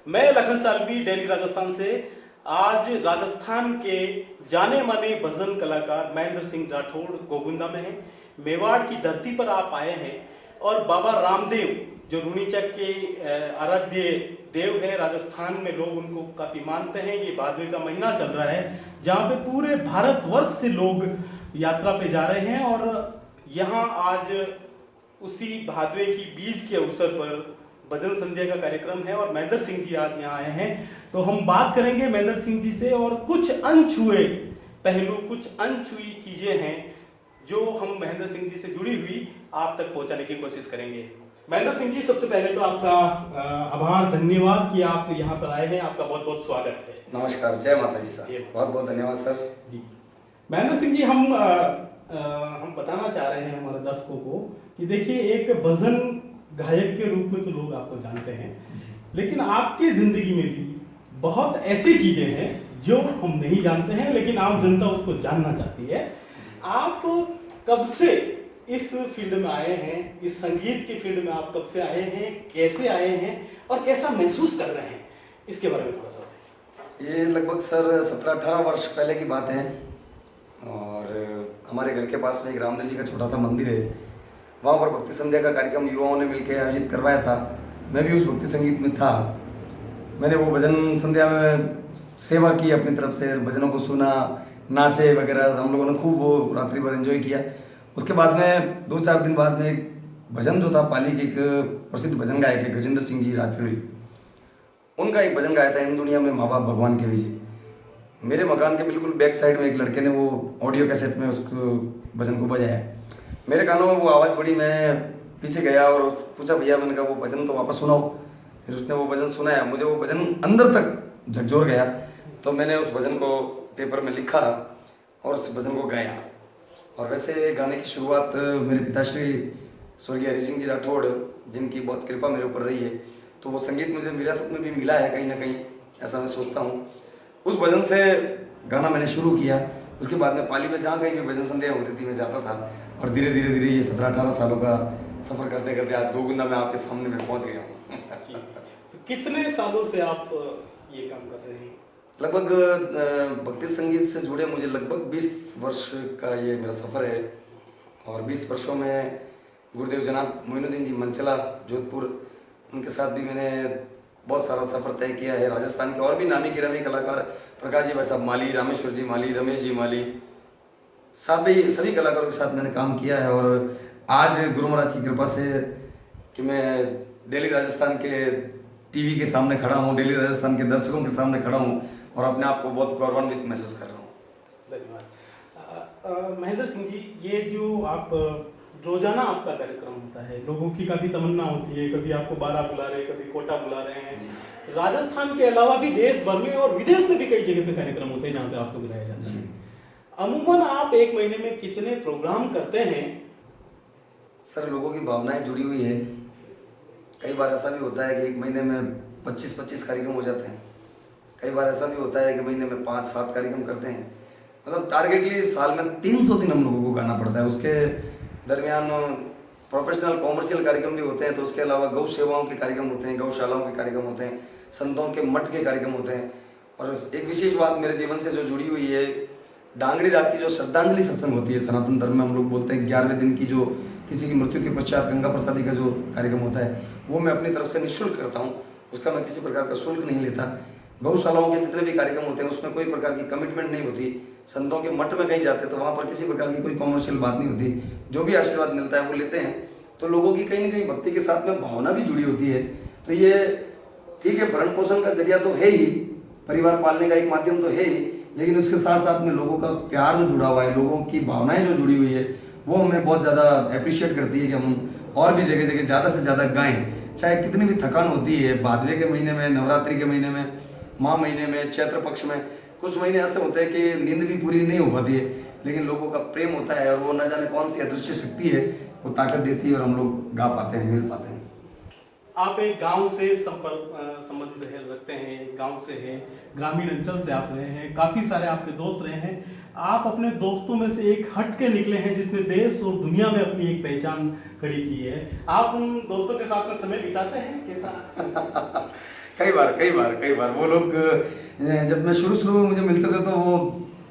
मैं लखन सालवी, दिल्ली राजस्थान से। आज राजस्थान के जाने माने भजन कलाकार महेंद्र सिंह राठौड़ गोगुंदा में हैं। मेवाड़ की धरती पर आप आए हैं और बाबा रामदेव जो रूनीचक के आराध्य देव है, राजस्थान में लोग उनको काफ़ी मानते हैं। ये भादवे का महीना चल रहा है जहाँ पे पूरे भारतवर्ष से लोग यात्रा पे जा रहे हैं और यहाँ आज उसी भादवे की बीज के अवसर पर भजन संध्या का कार्यक्रम है और महेंद्र सिंह जी आज यहाँ आए हैं। तो हम बात करेंगे महेंद्र सिंह जी से और कुछ अनछुए पहलू, कुछ अनछुई चीजें हैं जो हम महेंद्र सिंह जी से जुड़ी हुई आप तक पहुंचाने की कोशिश करेंगे। महेंद्र सिंह जी, सबसे पहले तो आपका आभार, धन्यवाद कि आप यहाँ पर आए हैं। आपका बहुत बहुत स्वागत है। नमस्कार, जय माता दी सर। बहुत बहुत धन्यवाद सर जी। महेंद्र सिंह जी, हम बताना चाह रहे हैं हमारे दर्शकों को कि देखिए, एक भजन गायक के रूप में तो लोग आपको जानते हैं, लेकिन आपकी जिंदगी में भी बहुत ऐसी चीजें हैं जो हम नहीं जानते हैं, लेकिन आम जनता उसको जानना चाहती है। आप कब से इस फील्ड में आए हैं, इस संगीत की फील्ड में आप कब से आए हैं, कैसे आए हैं और कैसा महसूस कर रहे हैं, इसके बारे में थोड़ा सा बताइए। ये लगभग सर 17-18 वर्ष पहले की बात है और हमारे घर के पास में एक रामदेव जी का छोटा सा मंदिर है। वहाँ पर भक्ति संध्या का कार्यक्रम युवाओं ने मिलकर आयोजित करवाया था। मैं भी उस भक्ति संगीत में था। मैंने वो भजन संध्या में सेवा की अपनी तरफ से, भजनों को सुना, नाचे वगैरह। हम लोगों ने खूब वो रात्रि भर एंजॉय किया। उसके बाद में 2-4 दिन बाद में एक भजन जो था, पाली के एक प्रसिद्ध भजन गायक है गजेंद्र सिंह जी राजपुरी, उनका एक भजन गाया था, इन दुनिया में माँ बाप भगवान के विजय। मेरे मकान के बिल्कुल बैक साइड में एक लड़के ने वो ऑडियो कैसेट में उसको भजन को बजाया। मेरे कानों में वो आवाज़ पड़ी। मैं पीछे गया और पूछा, भैया, मैंने कहा वो भजन तो वापस सुनाओ। फिर उसने वो भजन सुनाया। मुझे वो भजन अंदर तक झकझोर गया। तो मैंने उस भजन को पेपर में लिखा और उस भजन को गाया। और वैसे गाने की शुरुआत मेरे पिताश्री स्वर्गीय हरि सिंह जी राठौड़, जिनकी बहुत कृपा मेरे ऊपर रही है, तो वो संगीत मुझे विरासत में भी मिला है कहीं ना कहीं, ऐसा मैं सोचता हूँ। उस भजन से गाना मैंने शुरू किया। उसके बाद में पाली में जहाँ कहीं भी भजन संध्या होती थी मैं जाता था और धीरे धीरे ये 17-18 सालों का सफ़र करते करते आज गोविंदा में आपके सामने में पहुँच गया हूँ। तो कितने सालों से आप ये काम कर रहे हैं? लगभग भक्ति संगीत से जुड़े मुझे लगभग 20 वर्ष का ये मेरा सफ़र है। और 20 वर्षों में गुरुदेव जनाब मोइनुद्दीन जी मंचला जोधपुर, उनके साथ भी मैंने बहुत सारा सफ़र तय किया है। राजस्थान के और भी नामी गिरामी कलाकार, प्रकाश जी भाई साहब माली, रामेश्वर जी माली, रमेश जी माली, सभी कलाकारों के साथ मैंने काम किया है। और आज गुरु महाराज की कृपा से कि मैं दिल्ली राजस्थान के टीवी के सामने खड़ा हूँ, दिल्ली राजस्थान के दर्शकों के सामने खड़ा हूँ और अपने आप को बहुत गौरवान्वित महसूस कर रहा हूँ। धन्यवाद। महेंद्र सिंह जी, ये जो आप रोजाना आपका कार्यक्रम होता है, लोगों की काफ़ी तमन्ना होती है, कभी आपको बारा बुला रहे, कभी कोटा बुला रहे हैं। राजस्थान के अलावा भी देश भर में और विदेश में भी कई जगह पे कार्यक्रम होते हैं जहाँ पे आपको बुलाया जाता है। अमूमन आप एक महीने में कितने प्रोग्राम करते हैं? सर, लोगों की भावनाएं जुड़ी हुई है। कई बार ऐसा भी होता है कि एक महीने में 25-25 कार्यक्रम हो जाते हैं। कई बार ऐसा भी होता है कि महीने में 5-7 कार्यक्रम करते हैं। मतलब टारगेटली साल में 300 दिन हम लोगों को गाना पड़ता है। उसके दरमियान प्रोफेशनल कॉमर्शियल कार्यक्रम भी होते हैं, तो उसके अलावा गौ सेवाओं के कार्यक्रम होते हैं, गौशालाओं के कार्यक्रम होते हैं, संतों के मठ के कार्यक्रम होते हैं। और एक विशेष बात मेरे जीवन से जो जुड़ी हुई है, डांगड़ी रात की जो श्रद्धांजलि सत्संग होती है, सनातन धर्म में हम लोग बोलते हैं 11वें दिन की, जो किसी की मृत्यु के पश्चात गंगा प्रसादी का जो कार्यक्रम होता है, वो मैं अपनी तरफ से निःशुल्क करता हूँ। उसका मैं किसी प्रकार का शुल्क नहीं लेता। गौशालाओं के जितने भी कार्यक्रम होते हैं उसमें कोई प्रकार की कमिटमेंट नहीं होती। संतों के मठ में कहीं जाते हैं तो वहाँ पर किसी प्रकार की कोई कॉमर्शियल बात नहीं होती। जो भी आशीर्वाद मिलता है वो लेते हैं। तो लोगों की कहीं ना कहीं भक्ति के साथ में भावना भी जुड़ी होती है। तो ये ठीक है, भरण पोषण का जरिया तो है ही, परिवार पालने का एक माध्यम तो है ही, लेकिन उसके साथ साथ में लोगों का प्यार जो जुड़ा हुआ है, लोगों की भावनाएं जो जुड़ी हुई है, वो हमें बहुत ज़्यादा अप्रिशिएट करती है कि हम और भी जगह जगह ज़्यादा से ज़्यादा गाएं। चाहे कितनी भी थकान होती है, भादवे के महीने में, नवरात्रि के महीने में, माह महीने में, चैत्र पक्ष में, कुछ महीने ऐसे होते हैं कि नींद भी पूरी नहीं हो पाती है, लेकिन लोगों का प्रेम होता है और वो न जाने कौन सी अदृश्य शक्ति है, वो ताकत देती है और हम लोग गा पाते हैं, मिल पाते हैं। आप एक गांव से संबंध रखते हैं, गांव से हैं, ग्रामीण अंचल से आप रहे हैं, काफ़ी सारे आपके दोस्त रहे हैं। आप अपने दोस्तों में से एक हट के निकले हैं जिसने देश और दुनिया में अपनी एक पहचान खड़ी की है। आप उन दोस्तों के साथ में समय बिताते हैं कैसा? कई बार वो लोग जब मैं शुरू में मुझे मिलते थे तो वो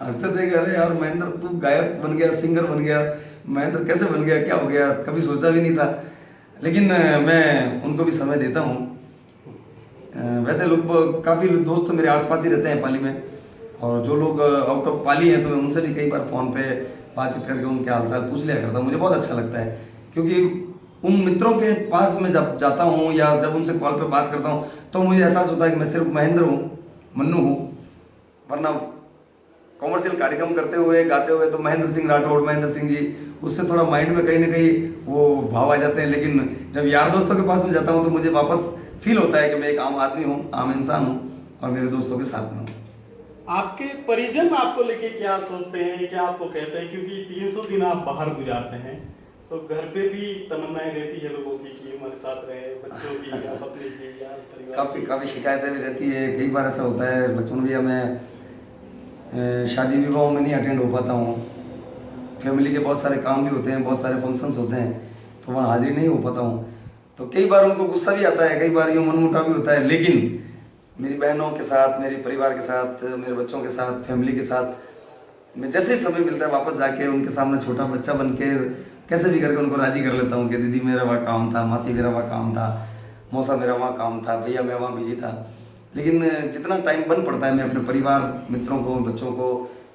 हंसते थे कि अरे यार महेंद्र तू गायक बन गया, सिंगर बन गया, महेंद्र कैसे बन गया, क्या हो गया, कभी सोचा भी नहीं था। लेकिन मैं उनको भी समय देता हूँ। वैसे लोग काफ़ी दोस्त तो मेरे आसपास ही रहते हैं पाली में, और जो लोग आउट ऑफ पाली हैं तो मैं उनसे भी कई बार फ़ोन पे बातचीत करके उनके हालचाल पूछ लिया करता हूँ। मुझे बहुत अच्छा लगता है, क्योंकि उन मित्रों के पास मैं जब जाता हूँ या जब उनसे कॉल पे बात करता हूँ तो मुझे एहसास होता है कि मैं सिर्फ महेंद्र हूँ, मन्नू हूँ। वरना कॉमर्शियल कार्यक्रम करते हुए गाते हुए तो महेंद्र सिंह राठौड़, महेंद्र सिंह जी, उससे थोड़ा माइंड में कहीं ना कहीं वो भाव आ जाते हैं। लेकिन जब यार दोस्तों के पास में जाता हूँ तो मुझे वापस फील होता है कि मैं एक आम आदमी हूँ, आम इंसान हूँ और मेरे दोस्तों के साथ में हूँ। आपके परिजन आपको लेके क्या सोचते हैं, क्या आपको कहते हैं? क्योंकि 300 दिन आप बाहर गुजारते हैं, तो घर पे भी तमन्नाएं रहती है लोगों की कि हमारे साथ रहे, बच्चों की या पत्नी की या परिवार काफ़ी शिकायतें भी रहती है। कई बार ऐसा होता है बचपन भैया मैं शादी विवाहों में नहीं अटेंड हो पाता हूँ। फैमिली के बहुत सारे काम भी होते हैं, बहुत सारे फंक्शंस होते हैं, तो वहाँ हाजिर नहीं हो पाता हूँ। तो कई बार उनको गुस्सा भी आता है, कई बार यूँ मनमुटाव भी होता है। लेकिन मेरी बहनों के साथ, मेरे परिवार के साथ, मेरे बच्चों के साथ, फैमिली के साथ मैं जैसे ही समय मिलता है वापस जाके उनके सामने छोटा बच्चा बन के कैसे भी करके उनको राज़ी कर लेता हूँ कि दीदी मेरा वहाँ काम था, मासी मेरा वहाँ काम था, मौसा मेरा वहाँ काम था, भैया मैं वहाँ बिजी था। लेकिन जितना टाइम बन पड़ता है मैं अपने परिवार, मित्रों को, बच्चों को,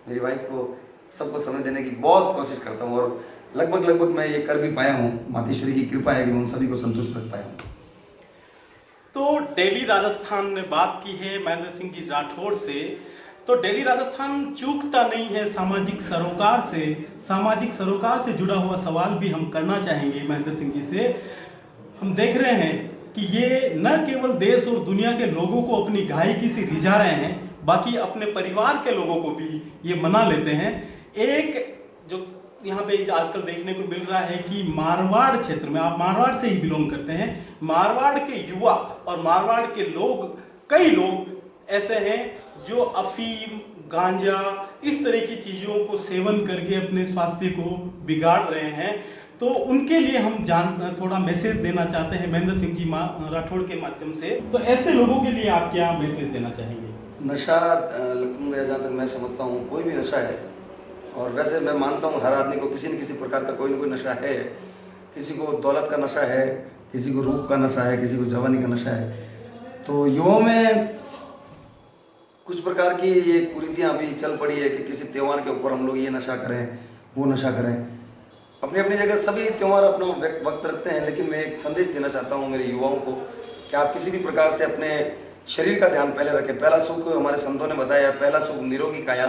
मेरी वाइफ को, सबको समय देने की बहुत कोशिश करता हूँ। और लगभग मैं ये कर भी पाया हूँ। मातेश्वरी की कृपा है कि मैं उन सभी को संतुष्ट रख पाया हूँ। तो दिल्ली राजस्थान ने बात की है महेंद्र सिंह जी राठौड़ से, तो दिल्ली राजस्थान चूकता नहीं है सामाजिक सरोकार से जुड़ा हुआ सवाल भी हम करना चाहेंगे महेंद्र सिंह जी से। हम देख रहे हैं कि ये न केवल देश और दुनिया के लोगों को अपनी गायकी से रिझा रहे हैं, बाकी अपने परिवार के लोगों को भी ये मना लेते हैं। एक जो यहाँ पे आजकल देखने को मिल रहा है कि मारवाड़ क्षेत्र में, आप मारवाड़ से ही बिलोंग करते हैं, मारवाड़ के युवा और मारवाड़ के लोग, कई लोग ऐसे हैं जो अफीम, गांजा, इस तरह की चीज़ों को सेवन करके अपने स्वास्थ्य को बिगाड़ रहे हैं। तो उनके लिए हम थोड़ा मैसेज देना चाहते हैं महेंद्र सिंह जी राठौड़ के माध्यम से। तो ऐसे लोगों के लिए आप क्या मैसेज देना चाहेंगे? नशा लखनऊ में जहाँ तक मैं समझता हूँ कोई भी नशा है, और वैसे मैं मानता हूँ हर आदमी को किसी न किसी प्रकार का कोई ना कोई नशा है। किसी को दौलत का नशा है, किसी को रूप का नशा है, किसी को जवानी का नशा है। तो युवाओं में कुछ प्रकार की ये कुरीतियाँ अभी चल पड़ी है कि किसी त्यौहार के ऊपर हम लोग ये नशा करें, वो नशा करें। अपनी अपनी जगह सभी त्यौहार अपना वक्त रखते हैं, लेकिन मैं एक संदेश देना चाहता हूँ मेरे युवाओं को कि आप किसी भी प्रकार से अपने शरीर का ध्यान पहले रखें। पहला सुख हमारे संतों ने बताया, पहला सुख निरोगी काया,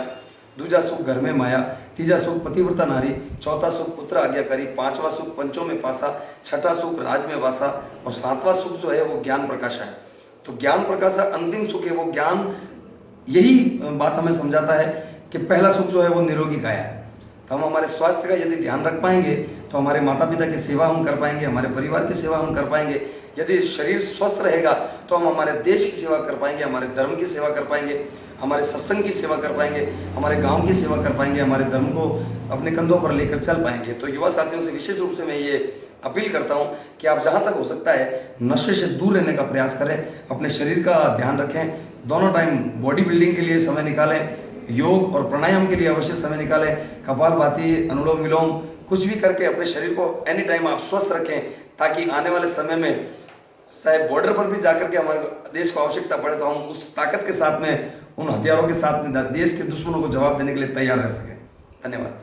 दूजा सुख घर में माया, तीजा सुख पतिव्रता नारी, चौथा सुख पुत्र आज्ञाकारी, पांचवा सुख पंचों में पासा, छठा सुख राज में वासा, और सातवां सुख जो है वो ज्ञान प्रकाशा है। तो ज्ञान प्रकाशा अंतिम सुख है, वो ज्ञान यही बात हमें समझाता है कि पहला सुख जो है वो निरोगी काया है। तो हम हमारे स्वास्थ्य का यदि ध्यान रख पाएंगे तो हमारे माता पिता की सेवा हम कर पाएंगे, हमारे परिवार की सेवा हम कर पाएंगे। यदि शरीर स्वस्थ रहेगा तो हम हमारे देश की सेवा कर पाएंगे, हमारे धर्म की सेवा कर पाएंगे, हमारे सत्संग की सेवा कर पाएंगे, हमारे गांव की सेवा कर पाएंगे, हमारे धर्म को अपने कंधों पर लेकर चल पाएंगे। तो युवा साथियों से विशेष रूप से मैं ये अपील करता हूँ कि आप जहाँ तक हो सकता है नशे से दूर रहने का प्रयास करें, अपने शरीर का ध्यान रखें, दोनों टाइम बॉडी बिल्डिंग के लिए समय निकालें, योग और प्राणायाम के लिए अवश्य समय निकालें, कपालभाति, अनुलोम विलोम कुछ भी करके अपने शरीर को एनी टाइम आप स्वस्थ रखें, ताकि आने वाले समय में चाहे बॉर्डर पर भी जाकर के हमारे देश को आवश्यकता पड़े तो हम उस ताकत के साथ में, उन हथियारों के साथ में देश के दुश्मनों को जवाब देने के लिए तैयार रह सकें। धन्यवाद।